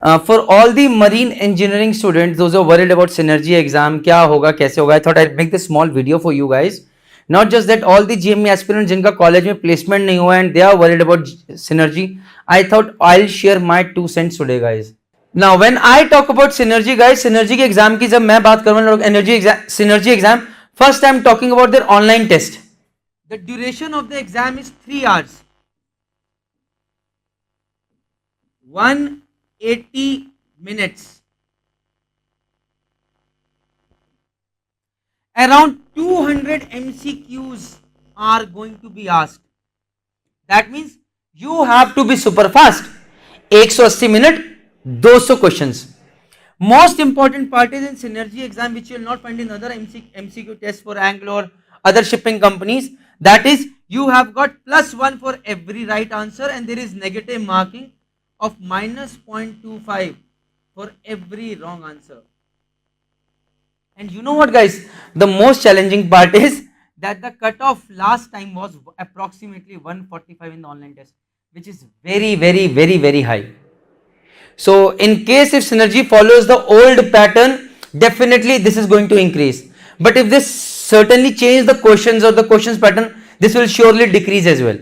For all the marine engineering students, those who are worried about synergy exam, क्या होगा कैसे होगा, I thought I'd make this small video for you guys. Not just that, all the GME aspirants जिनका college में placement नहीं हुआ and they are worried about synergy, I thought I'll share my 2 cents today, guys. Now, when I talk about synergy, guys, synergy के exam की जब मैं बात करूँ synergy exam, first I'm talking about their online test. The duration of the exam is 3 hours. 180 minutes. Around 200 MCQs are going to be asked. That means you have to be super fast. 180 minute, 200 questions. Most important part is in synergy exam, which you will not find in other MCQ tests for Anglo or other shipping companies. That is, you have got +1 for every right answer and there is negative marking of -0.25 for every wrong answer. And you know what, guys, the most challenging part is that the cutoff last time was approximately 145 in the online test, which is very high. So in case if synergy follows the old pattern, definitely this is going to increase. But if this certainly change the questions or the questions pattern, this will surely decrease as well.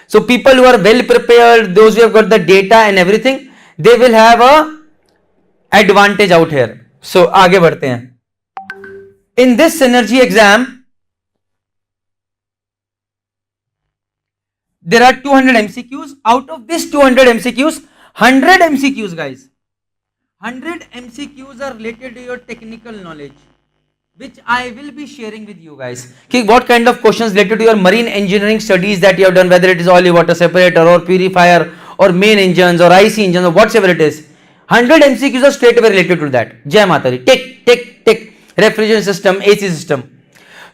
So people who are well prepared, those who have got the data and everything, they will have a advantage out here. So आगे बढ़ते हैं. In this synergy exam, there are 200 MCQs. Out of this 200 MCQs, 100 MCQs, guys. 100 MCQs are related to your technical knowledge, which I will be sharing with you guys. Okay, what kind of questions related to your marine engineering studies that you have done, whether it is oily water separator or purifier or main engines or IC engines or whatever it is. 100 MCQs are straight away related to that. Jai Mata Di. Tick. Refrigeration system, AC system.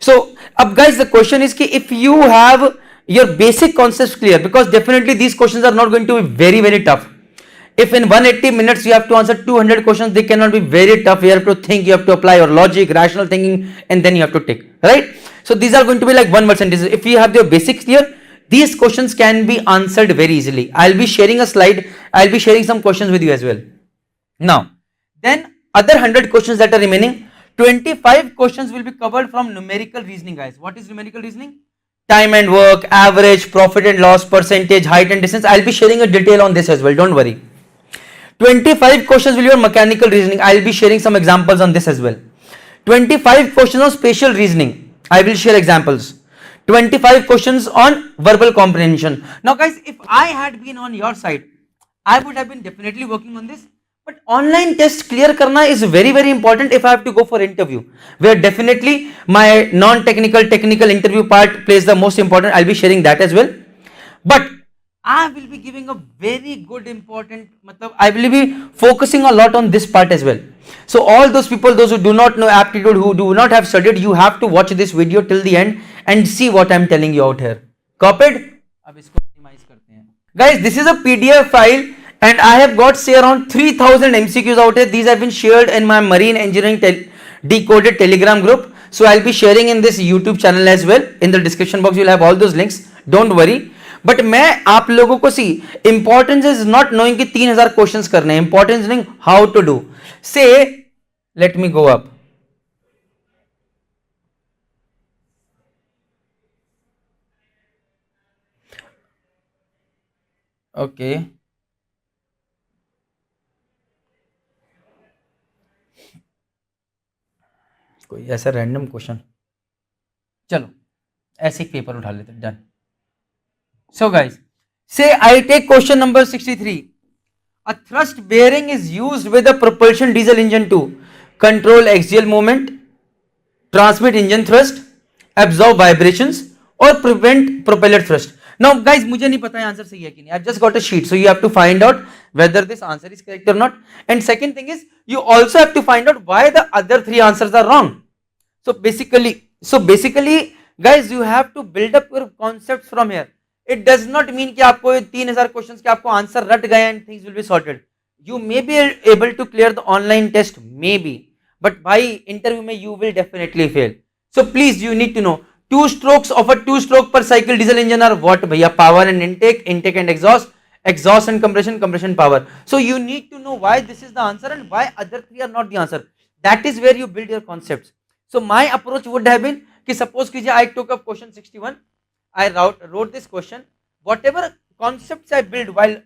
So, up guys, the question is ki if you have your basic concepts clear, because definitely these questions are not going to be very tough. If in 180 minutes you have to answer 200 questions, they cannot be very tough. You have to think, you have to apply your logic, rational thinking, and then you have to tick, right? So these are going to be like 1 word sentences. If you have your basics clear, these questions can be answered very easily. I'll be sharing a slide. I'll be sharing some questions with you as well. Now, then other 100 questions that are remaining, 25 questions will be covered from numerical reasoning, guys. What is numerical reasoning? Time and work, average, profit and loss, percentage, height and distance. I'll be sharing a detail on this as well. Don't worry. 25 questions will be on mechanical reasoning. I'll be sharing some examples on this as well. 25 questions on spatial reasoning. I will share examples. 25 questions on verbal comprehension. Now guys, if I had been on your side, I would have been definitely working on this. But online test clear karna is very important if I have to go for interview, where definitely my non-technical technical interview part plays the most important. I'll be sharing that as well. But I will be giving a very good important, I will be focusing a lot on this part as well. So all those people, those who do not know aptitude, who do not have studied, you have to watch this video till the end and see what I'm telling you out here. Copied? अब इसको minimize करते हैं. Guys, this is a PDF file and I have got say around 3000 MCQs out here. These have been shared in my marine engineering decoded telegram group. So I'll be sharing in this YouTube channel as well. In the description box you'll have all those links. Don't worry. But मैं आप लोगों को see importance is not knowing कि 3000 questions करने, importance knowing how to do. Say let me go up. Okay, कोई ऐसा random question, चलो ऐसे पेपर उठा लेते. Done. So guys, say I take question number 63. A thrust bearing is used with a propulsion diesel engine to control axial movement, transmit engine thrust, absorb vibrations or prevent propeller thrust. Now guys, मुझे नहीं पता है answer सही है कि नहीं. I've just got a sheet, so you have to find out whether this answer is correct or not. And second thing is, you also have to find out why the other 3 answers are wrong. So basically guys, you have to build up your concepts from here. It does not mean कि आपको 3000 questions के आपको answer रट गए and things will be sorted. You may be able to clear the online test, maybe, but भाई interview में you will definitely fail. So please, you need to know 2 strokes of a 2-stroke per cycle diesel engine are what भैया? Power and intake and exhaust, exhaust and compression, compression power. So you need to know why this is the answer and why other three are not the answer. That is where you build your concepts. So my approach would have been कि suppose कीजिए I took up question 61, I wrote this question, whatever concepts I build while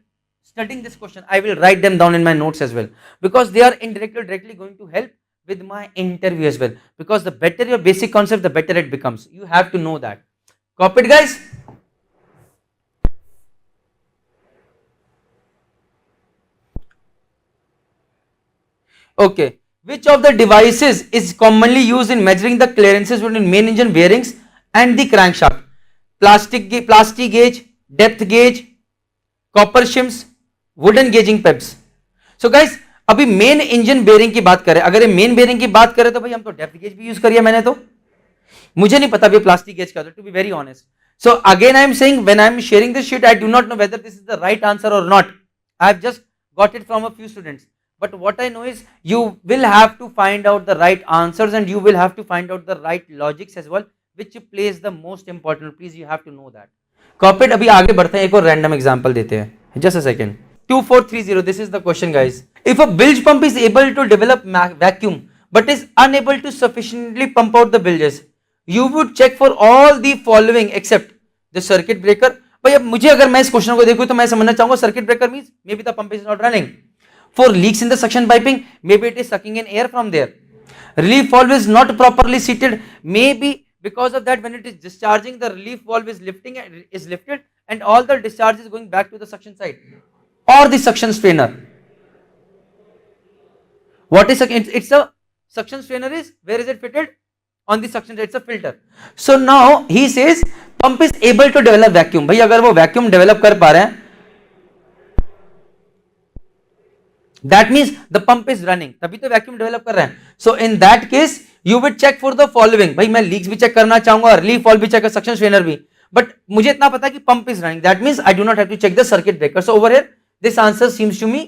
studying this question, I will write them down in my notes as well, because they are indirectly directly going to help with my interview as well, because the better your basic concept, the better it becomes. You have to know that. Copied, guys? Okay. Which of the devices is commonly used in measuring the clearances between main engine bearings and the crankshaft? Plastic gauge, depth gauge, copper shims, wooden gauging pegs. So guys अभी main engine bearing की बात करें, अगर ये main bearing की बात करें तो भाई हम तो डेप्थ गेज भी यूज करिए, मैंने तो मुझे नहीं पता अभी प्लास्टिक गेज का, to be very honest. So again I am saying when I am sharing this sheet I do not know whether this is the right answer और not. I have just got it from a few students, but what I know is you will have to find out the right answers and you will have to find out the right logics as well, which plays the most important. Please you have to know that. Copied. अभी आगे बढ़ते हैं, एक और random example देते हैं. Just a second. 2430. This is the question, guys. If a bilge pump is able to develop vacuum but is unable to sufficiently pump out the bilges, you would check for all the following except the circuit breaker. भाई अब मुझे अगर मैं इस question को देखूं तो मैं समझना चाहूंगा circuit breaker means may be the pump is not running. For leaks in the suction piping, maybe it is sucking in air from there. Relief valve is not properly seated, maybe because of that when it is discharging the relief valve is lifted and all the discharge is going back to the suction side or the suction strainer. What is it's a suction strainer is, where is it fitted? On the suction, it's a filter. So now he says pump is able to develop vacuum. भाई अगर वो vacuum develop कर पा रहे हैं, that means the pump is running, तभी तो vacuum develop कर रहे हैं. So in that case you would check for the following. भाई मैं लीक्स भी चेक करना चाहूंगा, रिलीफ वॉल्व भी चेक कर, सक्शन स्ट्रेनर भी, बट मुझे इतना पता है कि pump is running. That means I do not have to check the circuit breaker. So over here this answer seems to me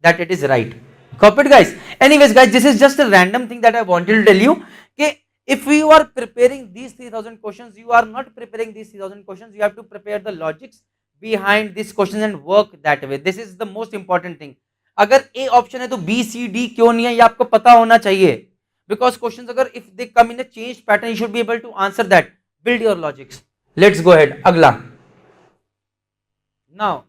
that it is right. Copied, guys? Anyways guys, this is just a random thing that I wanted to tell you कि if you are preparing these 3000 questions, you are not preparing these 3000 questions, you have to prepare the logics behind these questions and work that way. This is the most important thing. अगर A option है तो B C D क्यों नहीं है, ये आपको पता होना चाहिए, बिकॉज क्वेश्चंस अगर if they come in a change pattern you should be able to answer that. Build your logics. Let's go ahead. अगला, now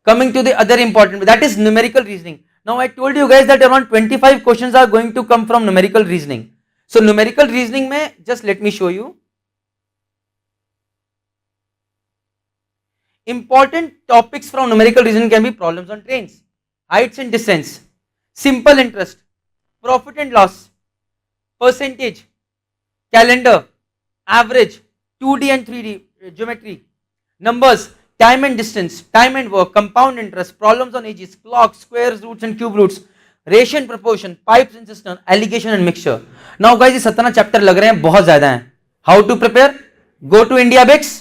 coming to the other important, that is numerical reasoning. Now I told you guys that around 25 questions are going to come from numerical reasoning. So numerical reasoning में just let me show you important topics from numerical reasoning. Can B problems on trains, heights and distance, simple interest, profit and loss, percentage, calendar, average, 2D and 3D geometry, numbers, time and distance, time and work, compound interest, problems on edges, clocks, squares, roots and cube roots, ratio and proportion, pipes and cistern, alligation and mixture. Now guys, ये 17 chapter लग रहे हैं, बहुत ज्यादा हैं. How to prepare? Go to IndiaBix,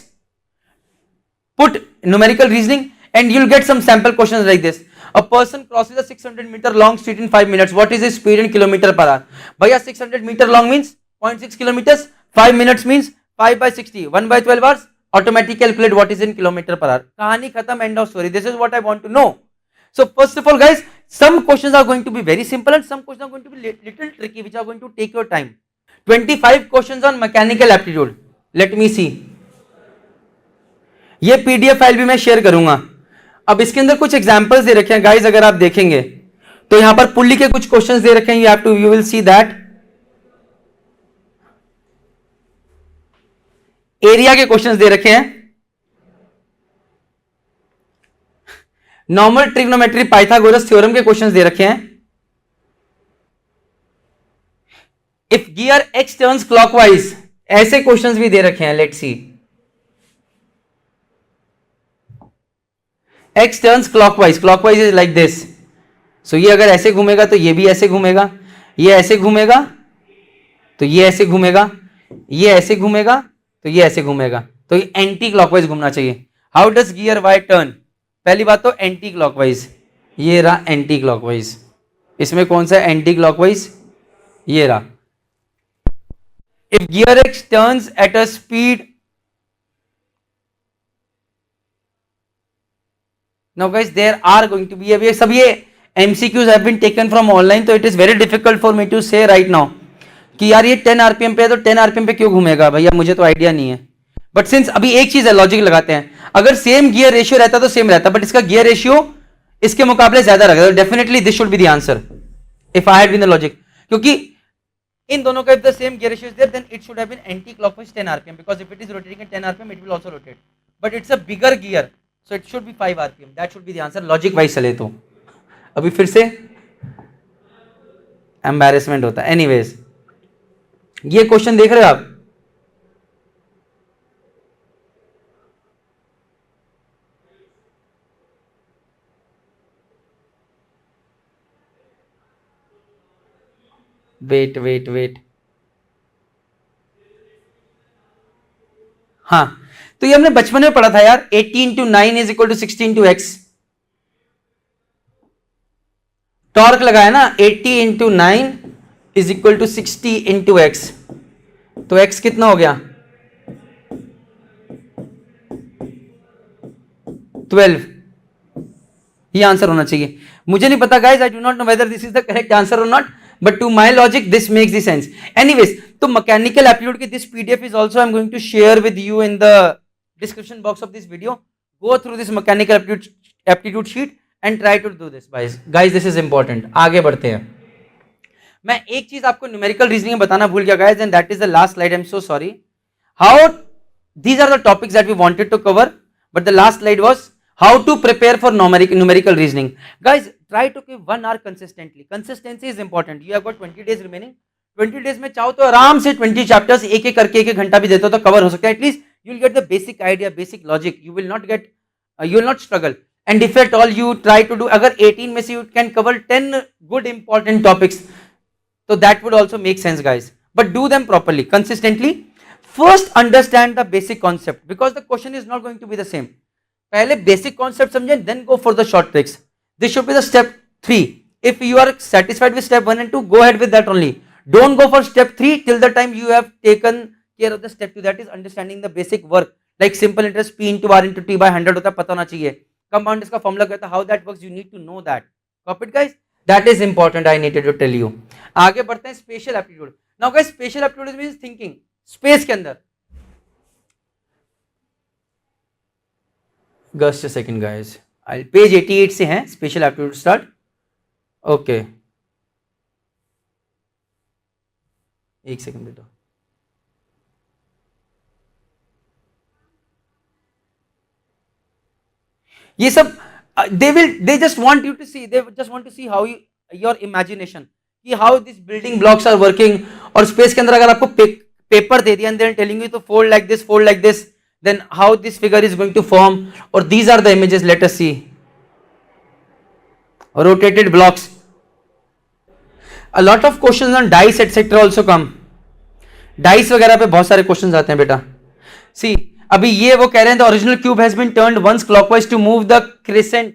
put numerical reasoning and you'll get some sample questions like this. A person crosses a 600-meter long street in 5 minutes. What is his speed in kilometer per hour? भैया 600 meter long means 0.6 kilometers. 5 minutes means 5 by 60. 1 by 12 hours. Automatically calculate what is in kilometer per hour. कहानी खत्म. End of story. This is what I want to know. So first of all, guys, some questions are going to be very simple and some questions are going to be little tricky, which are going to take your time. 25 questions on mechanical aptitude. Let me see. ये PDF file भी मैं share करूंगा. अब इसके अंदर कुछ examples दे रखे हैं गाइस, अगर आप देखेंगे तो यहां पर पुल्ली के कुछ क्वेश्चंस दे रखे हैं. You will see that area के क्वेश्चंस दे रखे हैं, नॉर्मल ट्रिग्नोमेट्री पाइथागोरस थ्योरम के क्वेश्चंस दे रखे हैं. If gear x turns clockwise, ऐसे क्वेश्चंस भी दे रखे हैं. Let's see. X turns clockwise. Clockwise is like this. So ये अगर ऐसे घूमेगा तो ये भी ऐसे घूमेगा, ये ऐसे घूमेगा तो ये ऐसे घूमेगा, ये ऐसे घूमेगा तो ये ऐसे घूमेगा, तो ये एंटी क्लॉकवाइज घूमना चाहिए. How does gear Y turn? पहली बात तो एंटी क्लॉकवाइज, ये रहा एंटी क्लॉकवाइज. इसमें कौन सा एंटी क्लॉकवाइज? ये रहा. If gear x turns at a speed, Now guys, there are going to be अभी सब ये MCQs have been taken from online, तो it is very difficult for me to say right now कि यार ये 10 RPM पे है तो 10 RPM पे क्यों घूमेगा भैया, मुझे तो आइडिया नहीं है. बट सिंस अभी एक चीज है, लॉजिक लगाते हैं, अगर सेम गियर रेशियो रहता तो सेम रहता, बट इसका गियर रेशियो इसके मुकाबले ज्यादा रखा, तो definitely this should be the answer if I had been the logic, क्योंकि इन दोनों का if the same gear ratio is there then it should have been anti-clockwise 10 RPM, because if it is rotating at 10 RPM it will also rotate, but it's a bigger gear so it should be 5 RPM. that should be the answer logic wise चले तो. अभी फिर से embarrassment होता है. Anyways ये question देख रहे हो आप, वेट हाँ, तो ये हमने बचपन में पढ़ा था यार, 80 into 9 is equal to 60 into x. Torque लगाया ना, 80 into 9 is equal to 60 into x. तो x कितना हो गया 12. ये आंसर होना चाहिए. मुझे नहीं पता guys, I do not know whether this is the correct answer और not, but to my logic this makes the sense. Anyways, तो mechanical aptitude की this PDF is also I'm going to share with you in the description box of this video. Go through this mechanical aptitude sheet and try to do this guys. This is important. आगे बढ़ते हैं. मैं एक चीज आपको numerical reasoning में बताना भूल गया guys, and that is the last slide. I'm so sorry. How these are the topics that we wanted to cover, but the last slide was how to prepare for numerical reasoning. Guys, try to keep 1 hour consistently. Consistency is important. You have got 20 days remaining. 20 days में चाहो तो आराम से 20 chapters एक एक करके एक घंटा भी देते हो तो कवर हो सकता है. At least you will get the basic idea, basic logic. You will not struggle. And if at all you try to do, अगर 18 में से you can cover 10 good important topics, तो that would also make sense guys. But do them properly, consistently. First understand the basic concept, because the question is not going to be the same. पहले basic concept समझें, then go for the short tricks. This should be the step 3. If you are satisfied with step 1 and 2, go ahead with that only. Don't go for step 3 till the time you have taken care of the step 2, that is understanding the basic work. Like simple interest P into R into T by 100 होता है, पता होना चाहिए. Compound इसका formula कहता है, how that works you need to know that. Copy it guys? That is important, I needed to tell you. आगे बढ़ते हैं spatial aptitude. Now guys, spatial aptitude means thinking. Space के अंदर. Just a second guys. Page 88 से हैं special aptitude start. Okay, एक second बेटा. ये सब they just want you to see, they just want to see how your imagination, कि how these building blocks are working. और स्पेस के अंदर अगर आपको पेपर दे दिया and then telling you to fold like this, then how this figure is going to form, or these are the images. Let us see. Rotated blocks. A lot of questions on dice etc also come. Dice वगैरह पे बहुत सारे questions आते हैं बेटा. See, अभी ये वो कह रहे हैं the original cube has been turned once clockwise to move the crescent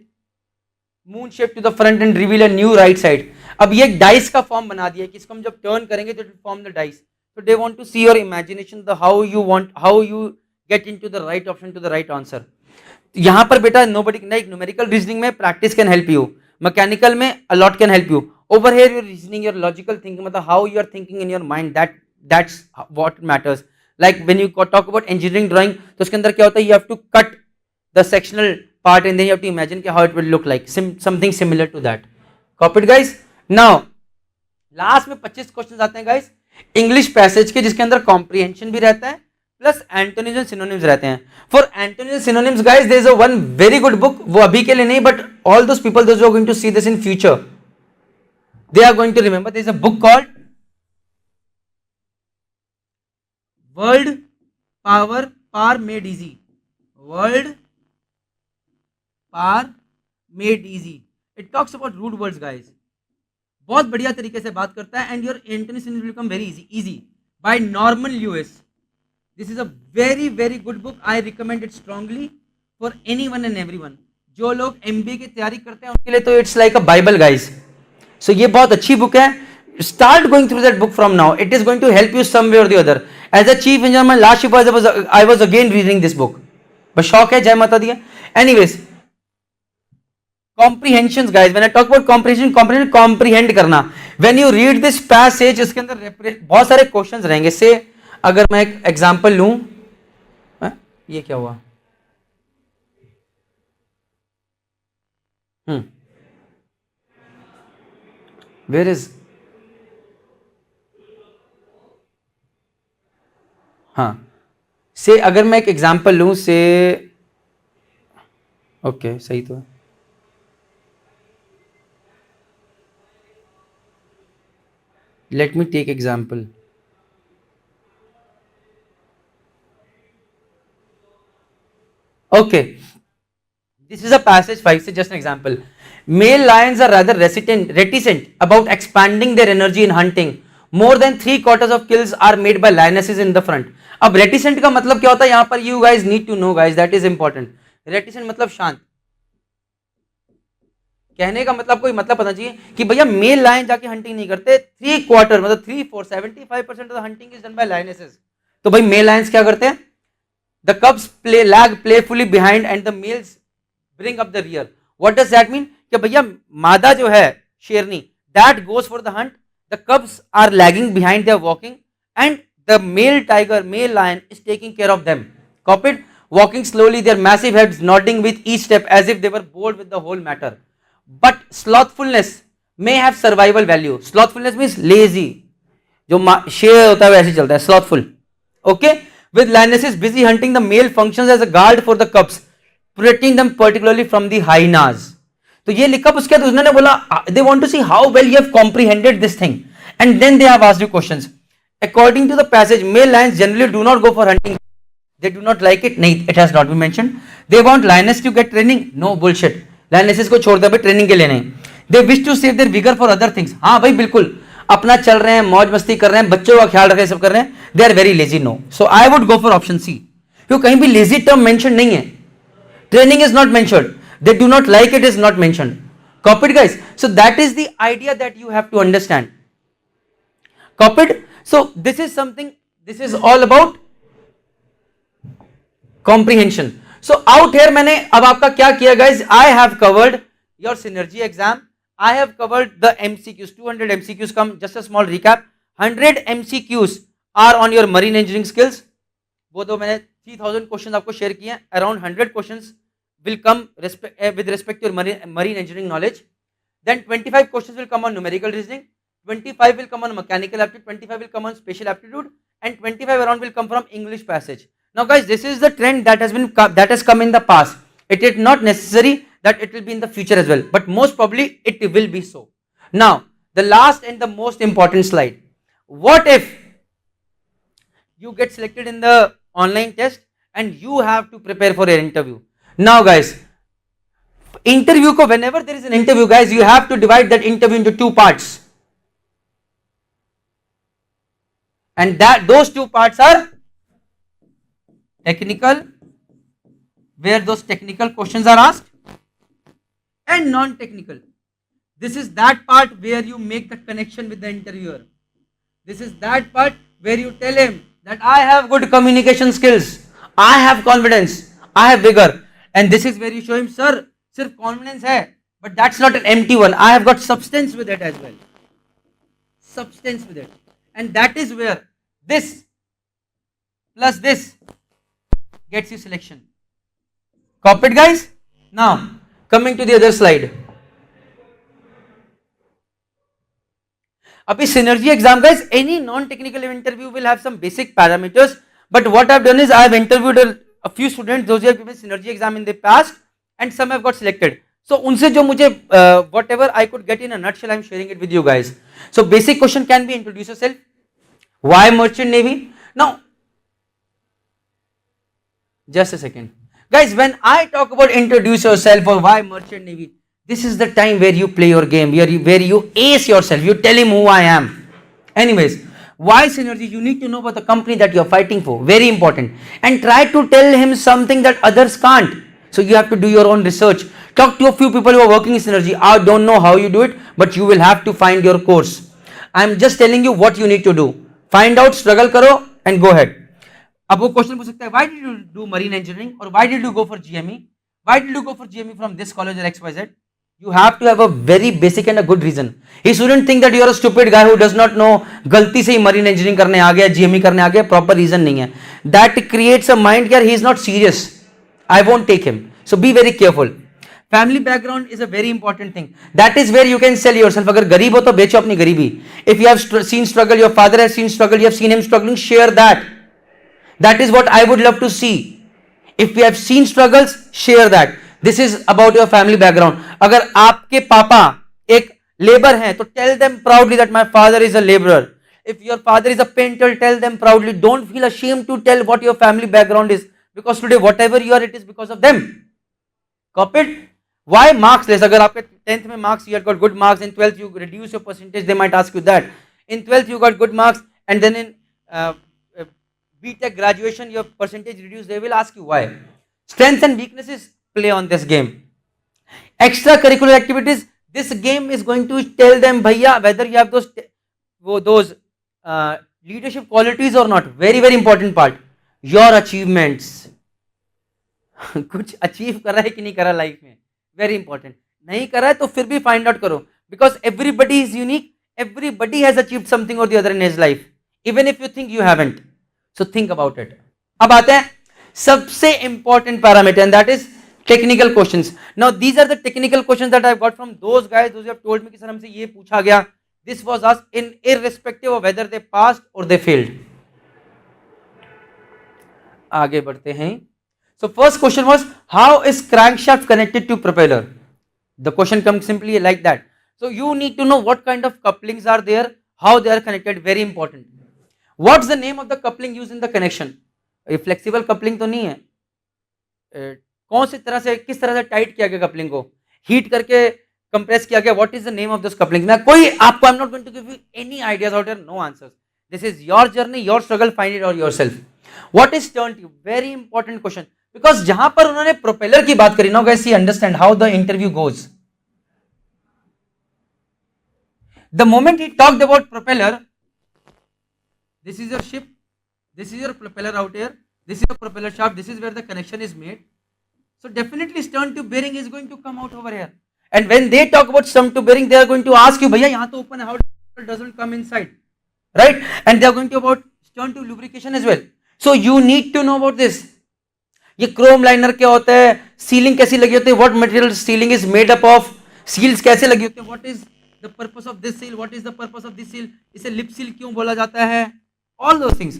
moon shape to the front and reveal a new right side. अब ये डाइस का फॉर्म बना दिया कि इसको हम जब टर्न करेंगे तो form the dice. So they want to see your imagination, the how you get into the right option to the right answer. यहां पर बेटा nobody, like numerical reasoning में practice can help you, mechanical में a lot can help you. Over here your reasoning, your logical thinking, मतलब how you are thinking in your mind, that's what matters. Like when you talk about engineering drawing, तो उसके अंदर क्या होता है, you have to cut the sectional part and then you have to imagine how it will look like, something similar to that. Copied guys? Now last में 25 question आते हैं guys English passage के, जिसके अंदर कॉम्प्रिहेंशन भी रहता है plus antonyms and synonyms रहते हैं. For antonyms and synonyms guys there is a one very good book, वो अभी के लिए नहीं but all those people those who are going to see this in future, they are going to remember. There is a book called word power made easy. Word power made easy. It talks about root words guys. बहुत बढ़िया तरीके से बात करता है. And your antonyms will become very easy bye Norman Lewis. This is a very very good book. I recommend it strongly for anyone and everyone. जो लोग MBA की तैयारी करते हैं उनके लिए तो it's like a Bible guys. So ये बहुत अच्छी बुक है. Start going through that book from now. It is going to help you some way or the other. As a chief engineer, my last shift I was again reading this book. बस शौक है, जय माता दी. Anyways, comprehensions guys, when I talk about comprehension comprehend करना, when you read this passage इसके अंदर बहुत सारे क्वेश्चंस रहेंगे से, अगर मैं एक एग्जांपल लूं, ये क्या हुआ, where is, हाँ से अगर मैं एक एग्जांपल लूं से, ओके सही तो है, let me take example. Okay, this is a passage 5 से just an example. Male lions are rather reticent about expanding their energy in hunting. More than 3/4 of kills are made by lionesses in the front. अब reticent का मतलब क्या होता है यहाँ पर, you guys need to know guys, that is important. Reticent मतलब शांत, कहने का मतलब कोई मतलब पता चाहिए कि भैया मेल लायन जाके हंटिंग नहीं करते, 3/4 मतलब 3/4 75% of the hunting is done by lionesses. तो भाई मेल लायंस क्या करते हैं, the cubs play lag playfully behind and the males bring up the rear. What does that mean, कि भैया मादा जो है शेरनी, that goes for the hunt, the cubs are lagging behind, they are walking, and the male tiger male lion is taking care of them. Copied, walking slowly, their massive heads nodding with each step as if they were bored with the whole matter. But slothfulness may have survival value. Slothfulness means lazy. जो शेर होता है वो ऐसे चलता है, slothful. Okay? With lionesses busy hunting, the male functions as a guard for the cubs, protecting them particularly from the hyenas. तो ये लिखा, उसके बाद उसने बोला they want to see how well you have comprehended this thing, and then they have asked you questions. According to the passage, male lions generally do not go for hunting. They do not like it. नहीं, it has not been mentioned. They want lioness to get training. No bullshit. Lionesses को छोड़ दे भाई, training के लिए नहीं. They wish to save their vigor for other things. हाँ भाई बिल्कुल, अपना चल रहे हैं, मौज मस्ती कर रहे हैं, बच्चों का ख्याल रख रहे हैं, सब कर रहे हैं. They are very lazy. No. So I would go for option C. क्यों, कहीं भी lazy term mentioned नहीं है. Training is not mentioned. They do not like it is not mentioned. Copied guys. So that is the idea that you have to understand. Copied. So this is something. This is all about comprehension. So out here मैंने अब आपका क्या किया guys, I have covered your synergy exam, I have covered the MCQs, 200 MCQs come, just a small recap. 100 MCQs are on your marine engineering skills, वो तो मैंने 3000 question आपको share किए हैं. Around 100 questions will come with respect to your marine engineering knowledge. Then 25 questions will come on numerical reasoning, 25 will come on mechanical aptitude, 25 will come on spatial aptitude, and 25 around will come from English passage. Now guys, this is the trend that has come in the past. It is not necessary that it will be in the future as well, but most probably it will be so. Now the last and the most important slide. What if you get selected in the online test and you have to prepare for your interview? Now guys, interview ko, whenever there is an interview guys, you have to divide that interview into two parts, and those two parts are technical, where those technical questions are asked, and non-technical. This is that part where you make the connection with the interviewer. This is that part where you tell him that I have good communication skills, I have confidence, I have vigor, and this is where you show him, sir, sirf confidence hai, but that's not an empty one, I have got substance with it as well. Substance with it. And that is where this plus this gets you selection. Copied guys? Now coming to the other slide. Abhi synergy exam guys, any non-technical interview will have some basic parameters, but what I've done is I have interviewed a few students, those who have given synergy exam in the past, and some have got selected. So unse jo mujhe whatever I could get in a nutshell, I'm sharing it with you guys. So basic question can be, introduce yourself. Why merchant navy? Now just a second guys, when I talk about introduce yourself or why merchant navy, this is the time where you play your game, where you ace yourself, you tell him who I am. Anyways, why synergy? You need to know about the company that you are fighting for, very important, and try to tell him something that others can't. So you have to do your own research, talk to a few people who are working in synergy. I don't know how you do it, but you will have to find your course. I am just telling you what you need to do. Find out, struggle karo and go ahead. अब वो question पूछ सकता है, why did you do marine engineering or why did you go for GME? Why did you go for GME from this college or XYZ? You have to have a very basic and a good reason. He shouldn't think that you are a stupid guy who does not know, गलती से ही marine engineering करने आ गया, GME करने आ गया, proper reason नहीं है. That creates a mind that he is not serious. I won't take him. So be very careful. Family background is a very important thing. That is where you can sell yourself. अगर गरीब हो तो बेचो अपनी गरीबी. If you have seen struggle, your father has seen struggle, you have seen him struggling, share that. That is what I would love to see. If you have seen struggles, share that. This is about your family background. अगर आपके पापा एक labour हैं तो tell them proudly that my father is a laborer. If your father is a painter, tell them proudly. Don't feel ashamed to tell what your family background is, because today whatever you are, it is because of them. Copy it? Why marks less? अगर आपके 10th में marks, you had got good marks, in 12th you reduce your percentage, they might ask you that. In 12th you got good marks, and then in BTech graduation your percentage reduced, they will ask you why. Strengths and weaknesses play on this game. Extracurricular activities, this game is going to tell them भैया whether you have those leadership qualities or not. Very very important part. Your achievements. कुछ achieve कर रहा है कि नहीं कर रहा life में, वेरी इंपॉर्टेंट. नहीं कर रहा है तो फिर भी फाइंड आउट करो, because everybody is unique, everybody has achieved something और the other in his life, even if you think you haven't. So think about it. अब आते हैं सबसे important parameter, and that is technical questions. Now these are the technical questions that I got from those guys who have told me कि sir हमसे ये पूछा गया. This was asked in irrespective of whether they passed और they failed. आगे बढ़ते हैं. So first question was, how is crankshaft connected to propeller? The question comes simply like that. So you need to know what kind of couplings are there, how they are connected, very important. What's the name of the coupling used in the connection? ये flexible coupling तो नहीं है. कौन सी तरह से, किस तरह से टाइट किया गया कपलिंग को, हीट करके कंप्रेस किया गया. What is the name of this coupling? मैं कोई आपको, I am not going to give you any ideas out there, no answers. This is your journey, your struggle, find it out yourself. What is turn tube? Very important question, because जहां पर उन्होंने propeller की बात करी, now guys you understand how the interview goes. The moment he talked about propeller, this is your ship, this is your propeller out here, this is your propeller shaft, this is where the connection is made. So definitely stern tube bearing is going to come out over here. And when they talk about stern tube bearing, they are going to ask you, bhaiya yahan to open, how it doesn't come inside, right? And they are going to about stern tube lubrication as well. So you need to know about this. ये chrome liner क्या होता है, sealing कैसी लगी होती है, what material sealing is made up of, seals कैसे लगी होती है, what is the purpose of this seal, what is the purpose of this seal, इसे लिप सील क्यों बोला जाता है, all those things.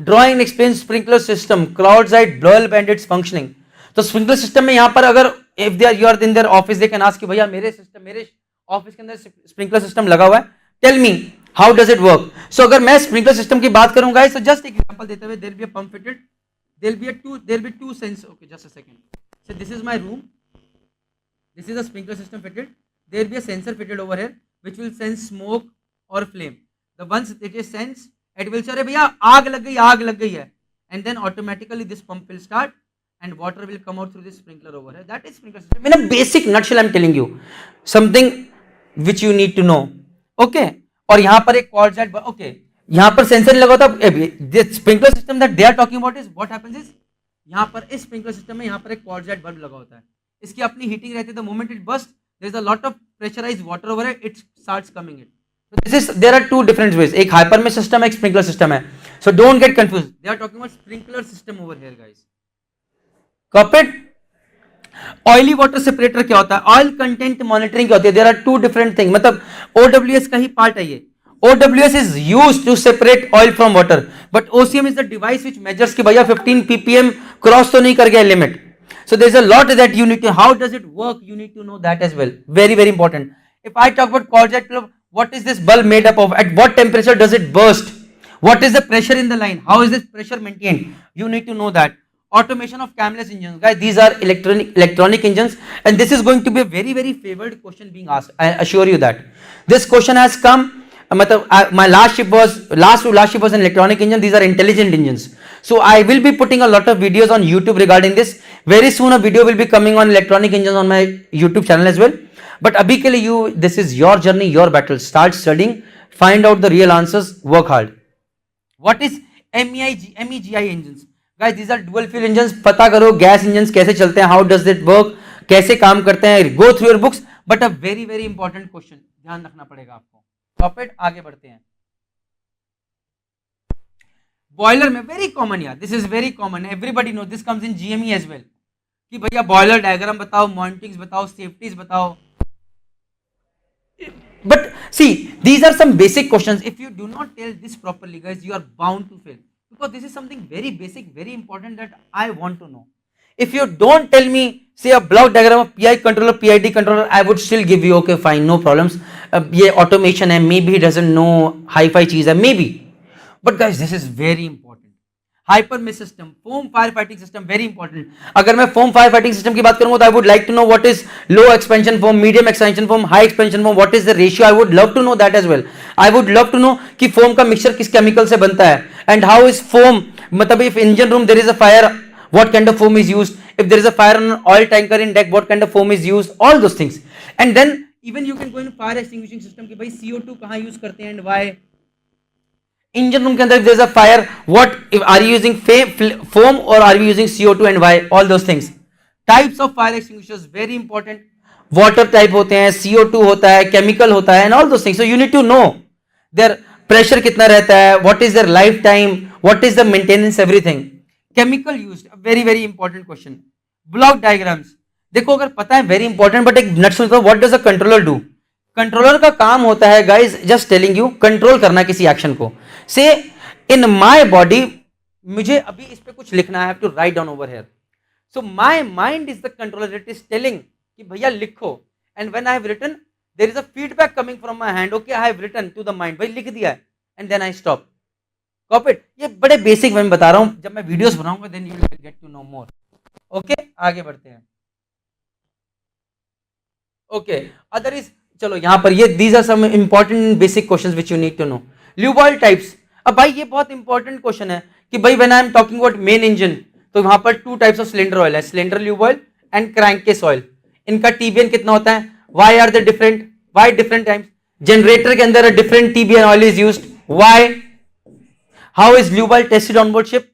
Drawing and explain sprinkler system, cloud side, dual band, its functioning. तो स्प्रिंकलर सिस्टम में यहाँ पर अगर if they are you are in their office, they can ask you, भैया मेरे सिस्टम, मेरे ऑफिस के अंदर स्प्रिंकलर सिस्टम लगा हुआ है, tell me how does it work. So अगर मैं स्प्रिंकलर सिस्टम की बात करूंगा, so just एक एग्जांपल देते हुए, there will be a pump fitted, there will be two sensors. Okay, just a second. So this is my room, this is a sprinkler system fitted, there will be a sensor fitted over here which will sense smoke or flame. The once it is sensed, it will say, अरे भैया आग लग गई है, and then automatically this pump will start and water will come out through this sprinkler over here. That is sprinkler system. In a basic nutshell, I am telling you something which you need to know. Okay. और यहाँ पर एक quad jet, okay, यहाँ पर sensor लगा होता है. This sprinkler system that they are talking about is what happens is, यहाँ पर इस sprinkler system में यहाँ पर एक quad jet bulb लगा होता है, इसकी अपनी heating रहती है. The moment it bursts, there is a lot of pressurized water over it, it starts coming in. So this is, there are two different ways. एक hyper mesh system है, एक sprinkler system है. So don't get confused. They are talking about sprinkler system over here, guys. Copy it? Oily water separator क्या होता है? Oil content monitoring क्या होती है? There are two different things. मतलब OWS का ही part है ये. OWS is used to separate oil from water, but OCM is the device which measures कि भैया 15 ppm cross तो नहीं कर गया limit. So there is a lot that you need to. How does it work? You need to know that as well. Very very important. If I talk about quad jet bulb, what is this bulb made up of? At what temperature does it burst? What is the pressure in the line? How is this pressure maintained? You need to know that. Automation of camless engines, guys. These are electronic engines, and this is going to be a very very favored question being asked. I assure you that this question has come. My last ship was an electronic engine. These are intelligent engines. So I will be putting a lot of videos on YouTube regarding this. Very soon a video will be coming on electronic engines on my YouTube channel as well. But abhi ke liye this is your journey, your battle. Start studying, find out the real answers, work hard. What is MEGI engines? Guys, these are dual fuel engines. पता करो gas engines कैसे चलते हैं, how does it work, कैसे काम करते हैं, go through your books, but a very very important question ध्यान रखना पड़ेगा आपको। टॉपिक आगे बढ़ते हैं। बॉयलर में वेरी कॉमन यार, this is very common, everybody know, this comes in GME as well, कि भैया बॉयलर डायग्राम बताओ, मॉनिटरिंग्स बताओ, सेफ्टीज बताओ। But see, these are some basic questions. If you do not tell this properly, guys, you are bound to fail, because this is something very basic, very important that I want to know. If you don't tell me, say a block diagram of PI controller, PID controller, I would still give you okay, fine, no problems. ये automation है, maybe he doesn't know hi-fi चीज है, maybe. But guys, this is very important. Hyper miss system, foam fire fighting system, very important. अगर मैं foam fire fighting system की बात करूंगा तो I would like to know what is low expansion foam, medium expansion foam, high expansion foam, what is the ratio, I would love to know that as well. I would love to know कि foam का mixture किस chemical से बनता है, and how is foam, मतलब if engine room there is a fire, what kind of foam is used, if there is a fire on oil tanker in deck, what kind of foam is used, all those things. And then even you can go in fire extinguishing system कि भाई CO2 कहां use करते हैं and why. Engine room के अंदर there is a fire, what are you using foam और are you using CO2 and why, all those things. Types of fire extinguishers very important, water type होते हैं, CO2 होता है, chemical होता है, and all those things. So you need to know their pressure कितना रहता है, what is their life time, what is the maintenance, everything. Chemical used, very very important question. Block diagrams, देखो अगर पता है वेरी इंपॉर्टेंट, बट एक नट सुनता, what does a controller do. Controller का काम होता है guys, just telling you, control करना किसी एक्शन को। से इन माय बॉडी, मुझे अभी इस पे कुछ लिखना है, I have to write down over here. So my mind is the controller, it is telling कि भैया लिखो, and when I have written there is a feedback coming from my hand, okay I have written to the mind, भाई लिख दिया है, and then I stop, copy it. ये बड़े basic मैं बता रहा हूं, जब मैं वीडियोस बनाऊंगा then you will get to know more. Okay आगे बढ़ते हैं। ओके अदर इज, चलो यहां पर ये these are some important basic questions which you need to know. Lube oil types, अब भाई ये बहुत इंपॉर्टेंट क्वेश्चन है कि भाई when I am talking about main engine, तो वहां पर 2 टाइप्स ऑफ सिलेंडर ऑयल है, cylinder lube oil and crankcase oil. इनका TBN कितना होता है, why are they different, why different times. Generator के अंदर different TBN oil is used, why. How is lube oil tested on board ship,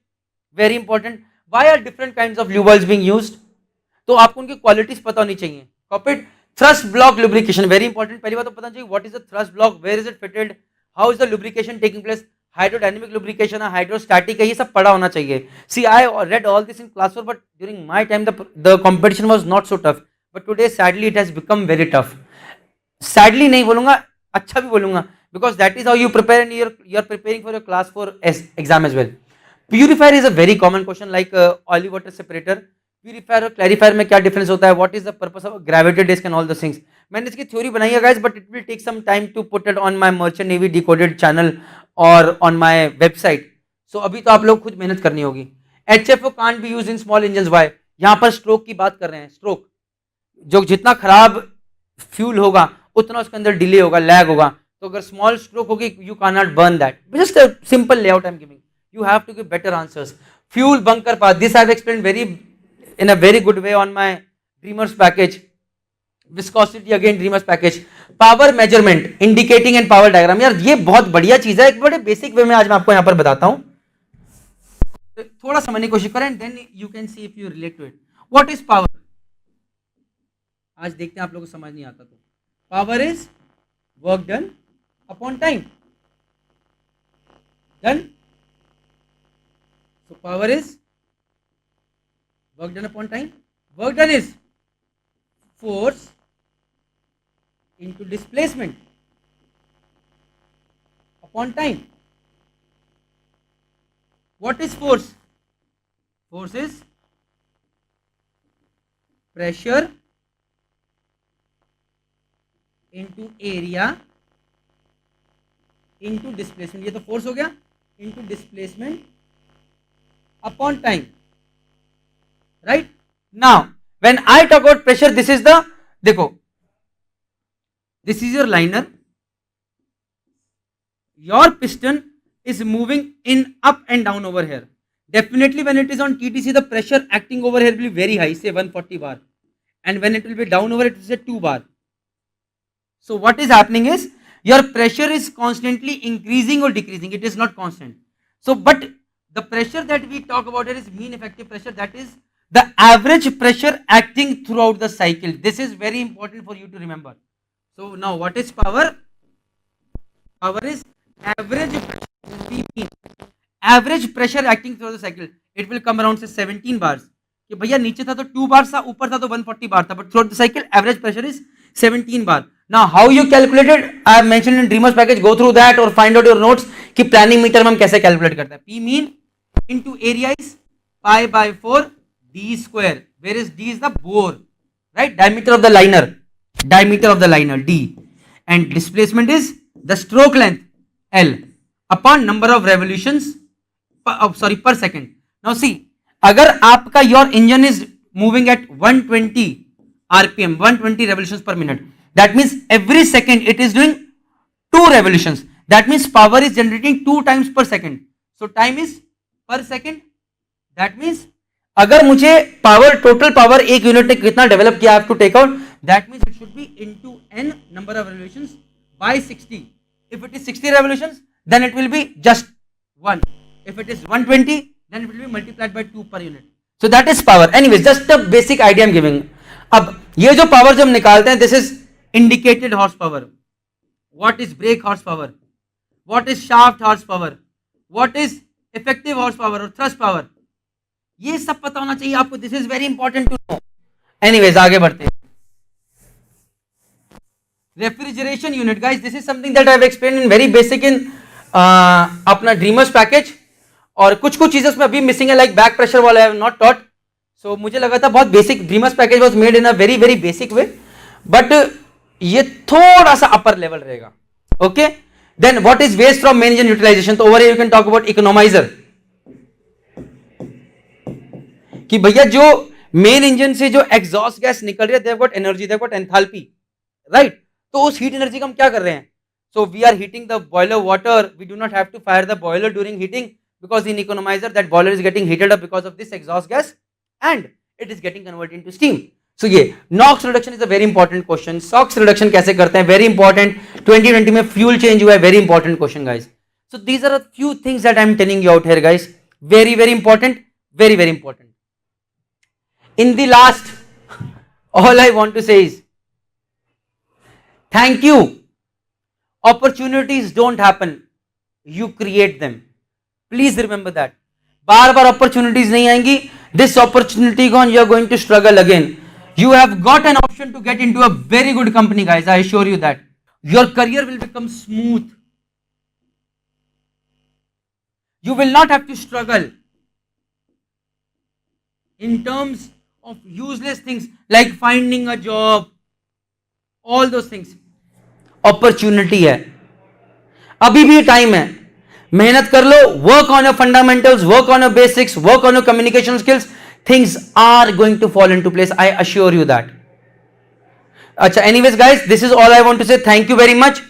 very important. Why are different kinds of lube oils being used, तो आपको उनकी qualities पता होनी चाहिए। Copied. Thrust block lubrication, very important, पहली बात तो पता चाहिए what is the thrust block, where is it fitted, how is the lubrication taking place, hydrodynamic lubrication है, हाइड्रोस्टैटिक है, ये सब पढ़ा होना चाहिए। See I read all this in class 4, but during my time the competition was not so tough, but today sadly it has become very tough. Sadly नहीं बोलूंगा, अच्छा भी बोलूंगा, because that is how you prepare and you are preparing for your class 4 exam as well. Purifier is a very common question, like oily water separator. Purifier और clarifier में क्या difference होता है, what is the purpose of gravity disc and all the things. मैंने इसकी theory बनाई है guys, but it will take some time to put it on my merchant navy decoded channel और ऑन माय वेबसाइट। सो अभी तो आप लोग खुद मेहनत करनी होगी। HFO can't be used in small engines, why. यहाँ पर स्ट्रोक की बात कर रहे हैं, स्ट्रोक जो जितना खराब फ्यूल होगा उतना उसके अंदर डिले होगा, लैग होगा, तो अगर स्मॉल स्ट्रोक होगी you can not burn that. Just a simple layout I am giving, you have to give better answers. Fuel bunker path, this I have explained in a very good way on my Dreamers package. Viscosity again Dreamers package. Power measurement, indicating and power diagram, यार ये बहुत बढ़िया चीज है, एक बड़े basic way में आज मैं आपको यहाँ पर बताता हूँ, थोड़ा समझने की कोशिश करें, then you can see if you relate to it. What is power? आज देखते हैं आप लोगों को समझ नहीं आता तो। Power is work done upon time. Done? So power is work done upon time. Work done is force into displacement upon time. What is force? Force is pressure into area into displacement. ये तो force हो गया, into displacement upon time, right? Now when I talk about pressure, this is the, देखो this is your liner, your piston is moving in up and down over here. Definitely when it is on TTC the pressure acting over here will be very high, say 140 bar, and when it will be down over it is say 2 bar. So what is happening is your pressure is constantly increasing or decreasing, it is not constant. So but the pressure that we talk about here is mean effective pressure, that is the average pressure acting throughout the cycle. This is very important for you to remember. So now what is power? Power is average pressure, P mean. Average pressure acting throughout the cycle. It will come around say 17 bars. कि भैया नीचे था तो 2 बार था, ऊपर था तो 140 बार था, but throughout the cycle average pressure is 17 bar. Now how you calculated? I have mentioned in Dreamers package. Go through that or find out your notes कि planning meter में हम कैसे calculate करते हैं. P mean into area is pi by 4 d square. Where is d is the bore, right? Diameter of the liner. Diameter of the liner d, and displacement is the stroke length L upon number of revolutions per second. Now see, अगर आपका your engine is moving at 120 rpm, 120 revolutions per minute, that means every second it is doing 2 revolutions. That means power is generating 2 times per second. So time is per second. That means अगर मुझे power, total power एक unit ने कितना develop किया, I have to take out, that means it should be into n number of revolutions by 60. If it is 60 revolutions, then it will be just 1. If it is 120, then it will be multiplied by 2 per unit. So that is power. Anyways, just a basic idea I am giving. अब ये जो power जब निकालते हैं, this is indicated horsepower. What is brake horsepower? What is shaft horsepower? What is effective horsepower or thrust power? ये सब पता होना चाहिए आपको. This is very important to know. Anyways, आगे बढ़ते हैं. Refrigeration unit, guys. This is something that I have explained in very basic in अपना Dreamers package. और कुछ कुछ चीजें उसमें अभी मिसिंग है, लाइक बैक प्रेशर वाला है नॉट टॉट. सो मुझे लगा था बहुत basic. Dreamers package was made in a very very basic way, but ये थोड़ा सा अपर लेवल रहेगा. Okay, then what is waste from main engine utilization. तो over here you can talk about economiser, कि भैया जो मेन इंजन से जो एग्जॉस्ट गैस निकल रही है, they have got energy, they have got enthalpy, right. तो उस हीट एनर्जी का हम क्या कर रहे हैं? So we are heating the boiler water. We do not have to fire the boiler during heating, because in economizer that boiler is getting heated up because of this exhaust gas and it is getting converted into steam. So ये NOx reduction is a very important question. SOx reduction कैसे करते हैं? Very important. 2020 में fuel change हुआ है. Very important question, guys. So these are a few things that I am telling you out here, guys. Very very important. Very very important. In the last, all I want to say is thank you. Opportunities don't happen. You create them. Please remember that. Bar bar opportunities नहीं आएंगी. This opportunity gone, you are going to struggle again. You have got an option to get into a very good company, guys. I assure you that your career will become smooth. You will not have to struggle in terms of useless things like finding a job, all those things. Opportunity है, अभी भी time है. मेहनत कर लो. Work on your fundamentals, work on your basics, work on your communication skills. Things are going to fall into place. I assure you that. अच्छा, anyways guys, this is all I want to say. Thank you very much.